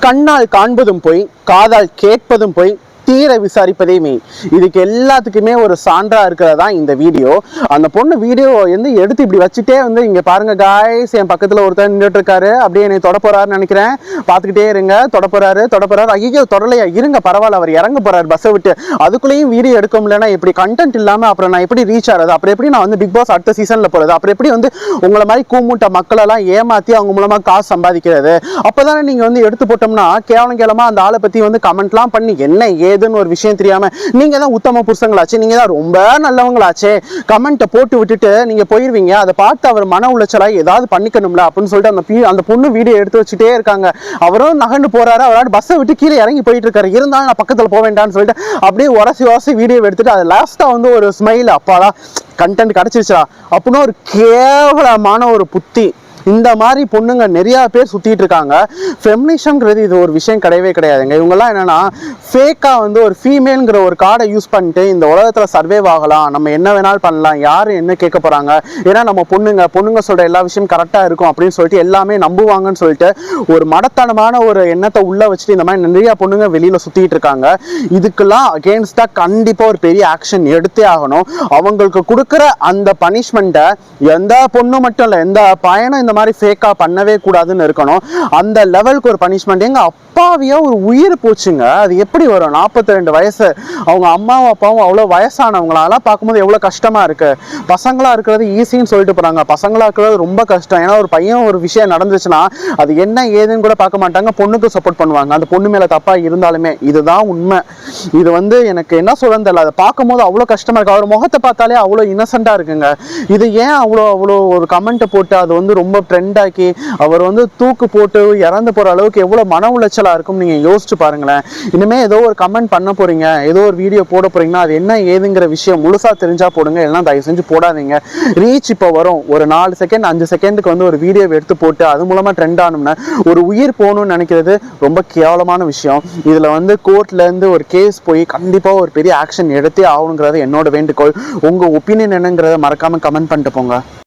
கண்ணால் காண்பதும் போய் காதால் கேட்பதும் போய் தீர விசாரிப்பதே மெயின். இதுக்கு எல்லாத்துக்குமே ஒரு சான்றா இருக்கிறதா இந்த வீடியோ. அந்த பொண்ணு வீடியோ வந்து எடுத்து இப்படி வச்சுட்டே வந்து இங்க பாருங்க காய்ஸ், என் பக்கத்துல ஒருத்தர் நின்றுட்டு இருக்காரு, அப்படியே என்னை தொட போறாருன்னு நினைக்கிறேன், பாத்துக்கிட்டே இருங்க. தொட போறாரு. ஐயோ தொடலையா, இருங்க பரவாயில்ல, அவர் இறங்க போறாரு பஸ்ஸை விட்டு. அதுக்குள்ளேயும் வீடியோ எடுக்க முடியலன்னா எப்படி? கண்டென்ட் இல்லாம அப்புறம் நான் எப்படி ரீச் ஆறது? அப்புறம் எப்படி நான் வந்து பிக் பாஸ் அடுத்த சீசன்ல போறது? அப்புறம் எப்படி வந்து உங்களை மாதிரி கூமுட்ட மக்களெல்லாம் ஏமாத்தி அவங்க மூலமா காசு சம்பாதிக்கிறது? அப்பதானே நீங்க வந்து எடுத்து போட்டோம்னா கேவலமா அந்த ஆளை பத்தி வந்து கமெண்ட்லாம் பண்ணி என்ன ஏதுன்னு ஒரு விஷயம் தெரியாம நீங்க தான் உத்தம புருஷங்களாச்சே, நீங்க தான் ரொம்ப நல்லவங்களாச்சே, கமெண்ட்டை போட்டு விட்டுட்டு நீங்க போயிருவீங்க. அதை பார்த்து அவர் மன உளைச்சலா ஏதாவது பண்ணிக்கணும்ல அப்படின்னு சொல்லிட்டு அந்த பொண்ணு வீடியோ எடுத்து வச்சுட்டே இருக்காங்க. அவரும் நகண்டு போறாரு, அவரால் பஸ்ஸை விட்டு கீழே இறங்கி போயிட்டு இருக்காரு. இருந்தாலும் நான் பக்கத்துல போக வேண்டாம்னு சொல்லிட்டு அப்படியே உரசி வீடியோ எடுத்துட்டு அது லாஸ்டா வந்து ஒரு ஸ்மைல், அப்பாடா கண்டென்ட் கிடைச்சிருச்சா அப்படின்னு ஒரு கேவலமான ஒரு புத்தி. இந்த மாதிரி பொண்ணுங்க நிறைய பேர் சுத்திட்டு இருக்காங்க. ஃபெமினிசம்ங்கிறது இது ஒரு விஷயம் கிடையவே கிடையாதுங்க. இவங்கெல்லாம் என்னன்னா ஃபேக்கா வந்து ஒரு ஃபீமேல்ங்கிற ஒரு கார்டை யூஸ் பண்ணிட்டு இந்த உலகத்துல சர்வைவ் ஆகலாம், நம்ம என்ன வேணாலும் பண்ணலாம், யாரும் என்ன கேட்க போறாங்க, ஏன்னா நம்ம பொண்ணுங்க சொல்ற எல்லா விஷயம் கரெக்டா இருக்கும் அப்படின்னு சொல்லிட்டு எல்லாமே நம்புவாங்கன்னு சொல்லிட்டு ஒரு மடத்தனமான ஒரு எண்ணத்தை உள்ள வச்சுட்டு இந்த மாதிரி நிறைய பொண்ணுங்க வெளியில சுத்திட்டு இருக்காங்க. இதுக்கெல்லாம் அகேன்ஸ்டா கண்டிப்பா ஒரு பெரிய ஆக்ஷன் எடுத்தே ஆகணும். அவங்களுக்கு கொடுக்குற அந்த பனிஷ்மெண்ட்டை எந்த பொண்ணு மட்டும் இல்லை, எந்த பையனும் இந்த மாதிரி ஃபேக்கா பண்ணவே கூடாதுன்னு இருக்கணும். அந்த லெவலுக்கு ஒரு பனிஷ்மெண்ட். எங்க அப்பாவியா ஒரு உயிர் போச்சுங்க. அது எப்படி வரும்? 42 வயசு, அவங்க அம்மாவும் அப்பாவும் அவ்வளோ வயசானவங்களாலாம் பார்க்கும்போது எவ்வளோ கஷ்டமா இருக்கு. பசங்களா இருக்கிறது ஈஸின்னு சொல்லிட்டு போறாங்க, பசங்களா இருக்கிறது ரொம்ப கஷ்டம். ஏன்னா ஒரு பையன் ஒரு விஷயம் நடந்துச்சுன்னா அது என்ன ஏதுன்னு கூட பார்க்க மாட்டாங்க, பொண்ணுக்கு சப்போர்ட் பண்ணுவாங்க, அந்த பொண்ணு மேல தப்பா இருந்தாலுமே. இதுதான் உண்மை. இது வந்து எனக்கு என்ன சொல்றது தெரியல, அதை பார்க்கும்போது அவ்வளோ கஷ்டமா இருக்கு. அவர் முகத்தை பார்த்தாலே அவ்வளோ இன்னசென்ட்டா இருக்குங்க. இது ஏன் அவ்வளோ ஒரு கமெண்ட் போட்டு அது வந்து ரொம்ப ட்ரெண்ட் ஆக்கி அவர் வந்து தூக்கு போட்டு இறந்து போற அளவுக்கு எவ்வளவு மன உளைச்சலா இருக்கும் நீங்க யோசிச்சு பாருங்களேன். இனிமே ஏதோ ஒரு கமெண்ட் பண்ண போறீங்க, ஏதோ ஒரு வீடியோ போட போறீங்கன்னா அது என்ன ஏதுங்கிற விஷயம் முழுசா தெரிஞ்சா போடுங்க, எல்லாம் தயவு செஞ்சு போடாதீங்க. ரீச் இப்போ வரும், ஒரு 4 செகண்ட் 5 செகண்டுக்கு வந்து ஒரு வீடியோ எடுத்து போட்டு அது மூலமா ட்ரெண்ட் ஆகணும்னா ஒரு உயிர் போகணும்னு நினைக்கிறது ரொம்ப கேவலமான விஷயம். இதுல வந்து கோர்ட்ல இருந்து ஒரு கேஸ் போய் கண்டிப்பா ஒரு பெரிய ஆக்ஷன் எடுத்தே ஆகணுங்கிறது என்னோட வேண்டுகோள். உங்க ஒப்பீனியன் என்னங்கிறத மறக்காம கமெண்ட் பண்ணிட்டு போங்க.